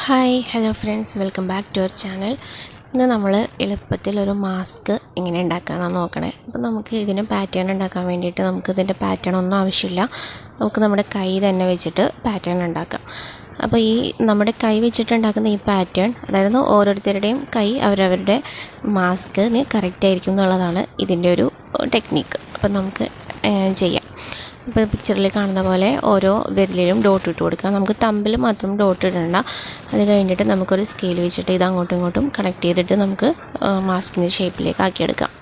Hi hello friends, welcome back to our channel. ഇന്ന് നമ്മൾ എളുപ്പത്തിൽ ഒരു മാസ്ക് എങ്ങനെ ഉണ്ടാക്കാമെന്നാണ് നോക്കണേ. അപ്പോൾ നമുക്ക് ഇതിന് പാറ്റേൺ ഉണ്ടാക്കാൻ വേണ്ടിയിട്ട് നമുക്ക് ഇതിൻ്റെ പാറ്റേൺ ഒന്നും ആവശ്യമില്ല. നമുക്ക് നമ്മുടെ കൈ തന്നെ വെച്ചിട്ട് പാറ്റേൺ ഉണ്ടാക്കാം. അപ്പോൾ ഈ നമ്മുടെ കൈ വെച്ചിട്ടുണ്ടാക്കുന്ന ഈ പാറ്റേൺ, അതായത് ഓരോരുത്തരുടെയും കൈ അവരവരുടെ മാസ്കിന് കറക്റ്റ് ആയിരിക്കും എന്നുള്ളതാണ് ഇതിൻ്റെ ഒരു ടെക്നിക്ക്. അപ്പോൾ നമുക്ക് ചെയ്യാം. ഇപ്പോൾ പിക്ചറിൽ കാണുന്ന പോലെ ഓരോ വിരലിലും ഡോട്ട് ഇട്ട് കൊടുക്കുക. നമുക്ക് തമ്പിൽ മാത്രം ഡോട്ട് ഇടണ്ട. അത് കഴിഞ്ഞിട്ട് നമുക്കൊരു സ്കെയിൽ വെച്ചിട്ട് ഇത് അങ്ങോട്ടും ഇങ്ങോട്ടും കണക്ട് ചെയ്തിട്ട് നമുക്ക് മാസ്കിൻ്റെ ഷേപ്പിലേക്ക് ആക്കിയെടുക്കാം.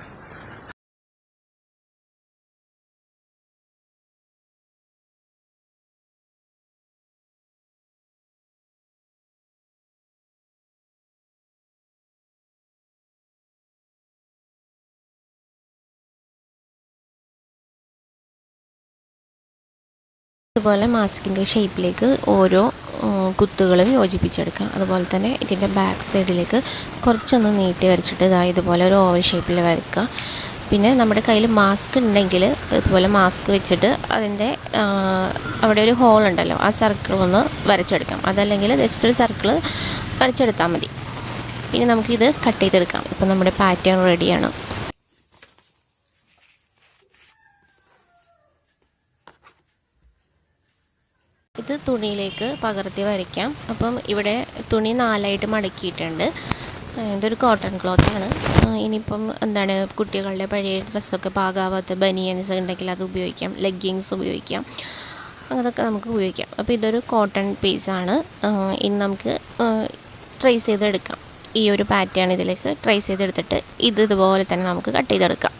അതുപോലെ മാസ്കിൻ്റെ ഷേപ്പിലേക്ക് ഓരോ കുത്തുകളും യോജിപ്പിച്ചെടുക്കാം. അതുപോലെ തന്നെ ഇതിൻ്റെ ബാക്ക് സൈഡിലേക്ക് കുറച്ചൊന്ന് നീട്ടി വരച്ചിട്ട് ഇതുപോലെ ഒരു ഓവൽ ഷേപ്പിൽ വരയ്ക്കുക. പിന്നെ നമ്മുടെ കയ്യിൽ മാസ്ക് ഉണ്ടെങ്കിൽ ഇതുപോലെ മാസ്ക് വെച്ചിട്ട് അതിൻ്റെ അവിടെ ഒരു ഹോൾ ഉണ്ടല്ലോ, ആ സർക്കിൾ ഒന്ന് വരച്ചെടുക്കാം. അതല്ലെങ്കിൽ ജസ്റ്റ് ഒരു സർക്കിൾ വരച്ചെടുത്താൽ മതി. ഇനി നമുക്കിത് കട്ട് ചെയ്തെടുക്കാം. ഇപ്പം നമ്മുടെ പാറ്റേൺ റെഡിയാണ്. ഇത് തുണിയിലേക്ക് പകർത്തി വരയ്ക്കാം. അപ്പം ഇവിടെ തുണി 4ആയിട്ട് മടക്കിയിട്ടുണ്ട്. ഇതൊരു കോട്ടൺ ക്ലോത്താണ്. ഇനിയിപ്പം കുട്ടികളുടെ പഴയ ഡ്രസ്സൊക്കെ പാകാവാത്ത ബനിയൻസ് ഉണ്ടെങ്കിൽ അത് ഉപയോഗിക്കാം, ലെഗിങ്സ് ഉപയോഗിക്കാം, അതൊക്കെ നമുക്ക് ഉപയോഗിക്കാം. അപ്പോൾ ഇതൊരു കോട്ടൺ പീസാണ്. ഇനി നമുക്ക് ട്രേസ് ചെയ്തെടുക്കാം. ഈ ഒരു പാറ്റേൺ ഇതിലേക്ക് ട്രേസ് ചെയ്തെടുത്തിട്ട് ഇതുപോലെ തന്നെ നമുക്ക് കട്ട് ചെയ്തെടുക്കാം.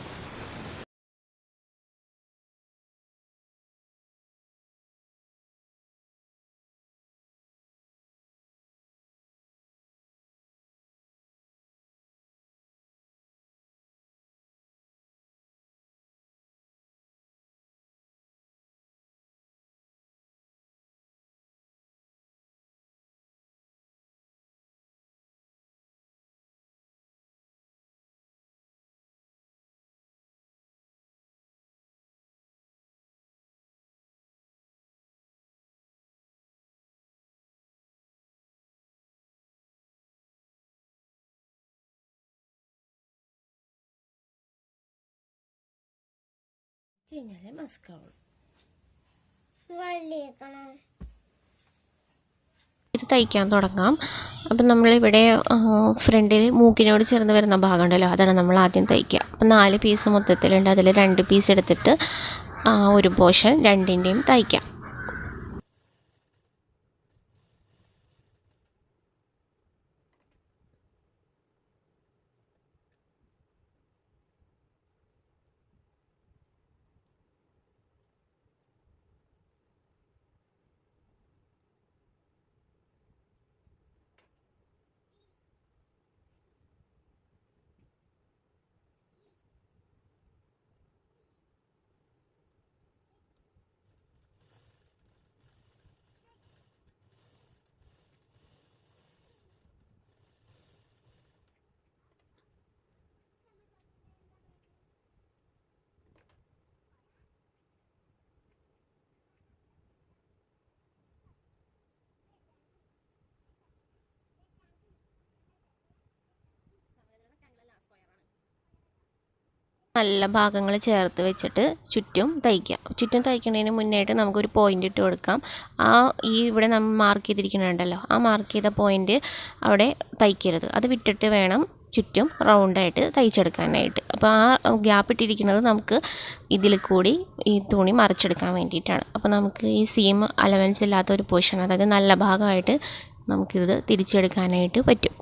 ഇത് തയ്ക്കാൻ തുടങ്ങാം. അപ്പം നമ്മളിവിടെ ഫ്രണ്ടിൽ മൂക്കിനോട് ചേർന്ന് വരുന്ന ഭാഗം ഉണ്ടല്ലോ, അതാണ് നമ്മൾ ആദ്യം തയ്ക്കുക. അപ്പം 4 പീസ് മൊത്തത്തിലുണ്ട്. അതിൽ 2 പീസ് എടുത്തിട്ട് ഒരു പോർഷൻ രണ്ടിൻ്റെയും തയ്ക്കാം. നല്ല ഭാഗങ്ങൾ ചേർത്ത് വെച്ചിട്ട് ചുറ്റും തയ്ക്കാം. ചുറ്റും തയ്ക്കുന്നതിന് മുന്നായിട്ട് നമുക്കൊരു പോയിൻ്റ് ഇട്ട് കൊടുക്കാം. ഇവിടെ നമ്മൾ മാർക്ക് ചെയ്തിരിക്കുന്നുണ്ടല്ലോ, ആ മാർക്ക് ചെയ്ത പോയിൻ്റ് അവിടെ തയ്ക്കരുത്. അത് വിട്ടിട്ട് വേണം ചുറ്റും റൗണ്ടായിട്ട് തയ്ച്ചെടുക്കാനായിട്ട്. അപ്പോൾ ആ ഗ്യാപ്പ് ഇട്ടിരിക്കുന്നത് നമുക്ക് ഇതിൽ കൂടി ഈ തുണി മറിച്ചെടുക്കാൻ വേണ്ടിയിട്ടാണ്. അപ്പോൾ നമുക്ക് ഈ സീം അലവൻസ് ഇല്ലാത്ത ഒരു പോർഷൻ, അതായത് നല്ല ഭാഗമായിട്ട് നമുക്കിത് തിരിച്ചെടുക്കാനായിട്ട് പറ്റും.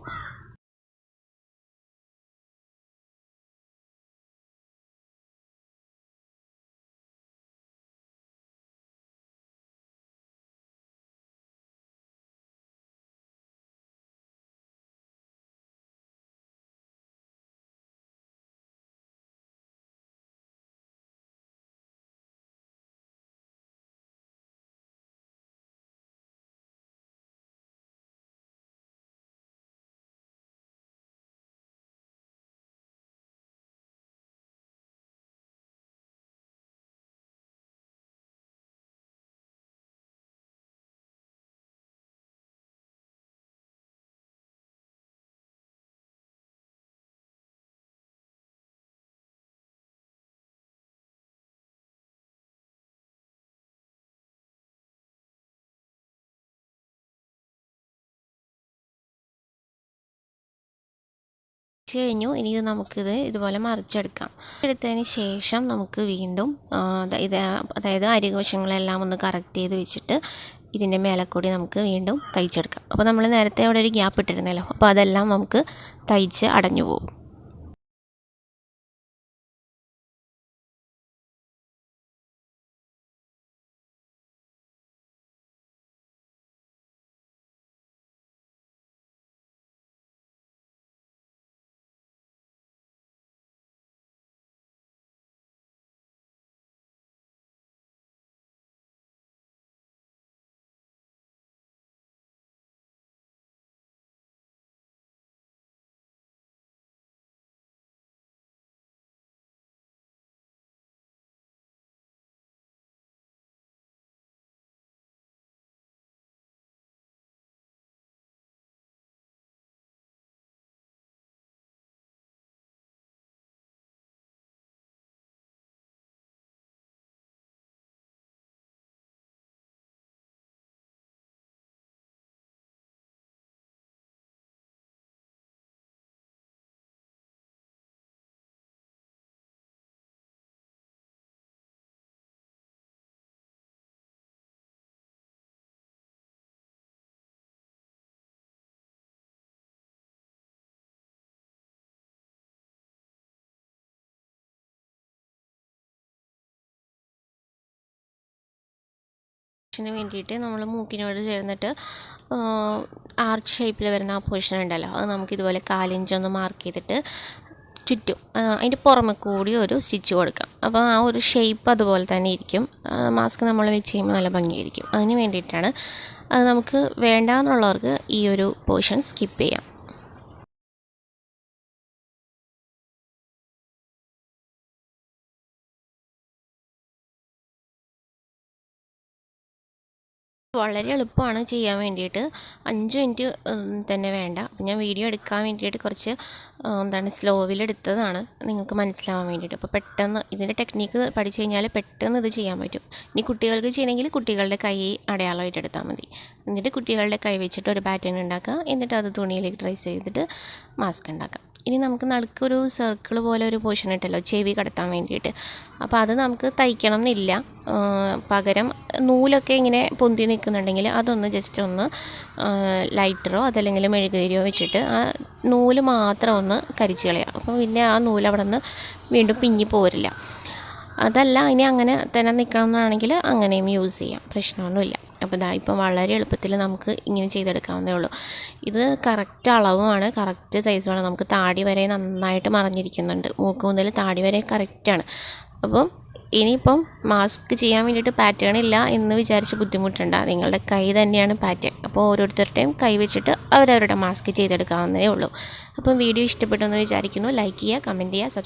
കഴിഞ്ഞു. ഇനി ഇത് നമുക്കിത് ഇതുപോലെ മറിച്ചെടുക്കാം. എടുത്തതിന് ശേഷം നമുക്ക് വീണ്ടും അതായത് അരികവശങ്ങളെല്ലാം ഒന്ന് കറക്റ്റ് ചെയ്ത് വെച്ചിട്ട് ഇതിൻ്റെ മേലെ കൂടി നമുക്ക് വീണ്ടും തയ്ച്ചെടുക്കാം. അപ്പോൾ നമ്മൾ നേരത്തെ അവിടെ ഒരു ഗ്യാപ്പ് ഇട്ടിരുന്നല്ലോ, അപ്പോൾ അതെല്ലാം നമുക്ക് തയ്ച്ച് അടഞ്ഞു പോകും. ന് വേണ്ടിയിട്ട് നമ്മൾ മൂക്കിനോട് ചേർന്നിട്ട് ആർച്ച് ഷേപ്പിൽ വരുന്ന ആ പോർഷൻ ഉണ്ടല്ലോ, അത് നമുക്ക് ഇതുപോലെ 1/4 ഇഞ്ച് ഒന്ന് മാർക്ക് ചെയ്തിട്ട് ചുറ്റും അതിൻ്റെ പുറമെ കൂടി ഒരു സ്റ്റിച്ച് കൊടുക്കാം. അപ്പോൾ ആ ഒരു ഷേപ്പ് അതുപോലെ തന്നെ ഇരിക്കും. മാസ്ക് നമ്മൾ വെച്ച് കഴിയുമ്പോൾ നല്ല ഭംഗിയായിരിക്കും. അതിന് വേണ്ടിയിട്ടാണ്. അത് നമുക്ക് വേണ്ടാന്നുള്ളവർക്ക് ഈ ഒരു പോർഷൻ സ്കിപ്പ് ചെയ്യാം. വളരെ എളുപ്പമാണ് ചെയ്യാൻ വേണ്ടിയിട്ട്. 5 മിനിറ്റ് തന്നെ വേണ്ട. അപ്പം ഞാൻ വീഡിയോ എടുക്കാൻ വേണ്ടിയിട്ട് കുറച്ച് സ്ലോവിലെടുത്തതാണ് നിങ്ങൾക്ക് മനസ്സിലാവാൻ വേണ്ടിയിട്ട്. അപ്പോൾ പെട്ടെന്ന് ഇതിൻ്റെ ടെക്നിക്ക് പഠിച്ചു കഴിഞ്ഞാൽ പെട്ടെന്ന് ഇത് ചെയ്യാൻ പറ്റും. ഇനി കുട്ടികൾക്ക് ചെയ്യണമെങ്കിൽ കുട്ടികളുടെ കൈ അടയാളമായിട്ട് എടുത്താൽ മതി. എന്നിട്ട് കുട്ടികളുടെ കൈ വെച്ചിട്ട് ഒരു പാറ്റേൺ ഉണ്ടാക്കുക. എന്നിട്ട് അത് തുണിയിലേക്ക് ട്രേസ് ചെയ്തിട്ട് മാസ്ക് ഉണ്ടാക്കാം. ഇനി നമുക്ക് നടുക്കൊരു സർക്കിൾ പോലെ ഒരു പോർഷൻ ഇട്ടല്ലോ ചെവി കടത്താൻ വേണ്ടിയിട്ട്. അപ്പോൾ അത് നമുക്ക് തയ്ക്കണം എന്നില്ല. പകരം നൂലൊക്കെ ഇങ്ങനെ പൊന്തി നിൽക്കുന്നുണ്ടെങ്കിൽ അതൊന്ന് ജസ്റ്റ് ഒന്ന് ലൈറ്ററോ അതല്ലെങ്കിൽ മെഴുകുതിരിയോ വെച്ചിട്ട് ആ നൂല് മാത്രം ഒന്ന് കരിച്ച് കളയാം. അപ്പോൾ പിന്നെ ആ നൂല് അവിടെ നിന്ന് വീണ്ടും പിഞ്ഞി പോരില്ല. അതല്ല ഇനി അങ്ങനെ തന്നെ നിൽക്കണം എന്നാണെങ്കിൽ അങ്ങനെയും യൂസ് ചെയ്യാം, പ്രശ്നമൊന്നുമില്ല. അപ്പോൾ ഇപ്പം വളരെ എളുപ്പത്തിൽ നമുക്ക് ഇങ്ങനെ ചെയ്തെടുക്കാവുന്നതേ ഉള്ളൂ. ഇത് കറക്റ്റ് അളവുമാണ്, കറക്റ്റ് സൈസുമാണ്. നമുക്ക് താടി വരെ നന്നായിട്ട് മറഞ്ഞിരിക്കുന്നുണ്ട്. മൂക്ക് മുതൽ താടി വരെ കറക്റ്റാണ്. അപ്പം ഇനിയിപ്പം മാസ്ക് ചെയ്യാൻ വേണ്ടിയിട്ട് പാറ്റേൺ ഇല്ല എന്ന് വിചാരിച്ച് ബുദ്ധിമുട്ടുണ്ട്. നിങ്ങളുടെ കൈ തന്നെയാണ് പാറ്റേൺ. അപ്പോൾ ഓരോരുത്തരുടെയും കൈ വെച്ചിട്ട് അവരവരുടെ മാസ്ക് ചെയ്തെടുക്കാവുന്നതേ ഉള്ളൂ. അപ്പം വീഡിയോ ഇഷ്ടപ്പെട്ടെന്ന് വിചാരിക്കുന്നു. ലൈക്ക് ചെയ്യുക, കമൻറ്റ് ചെയ്യുക,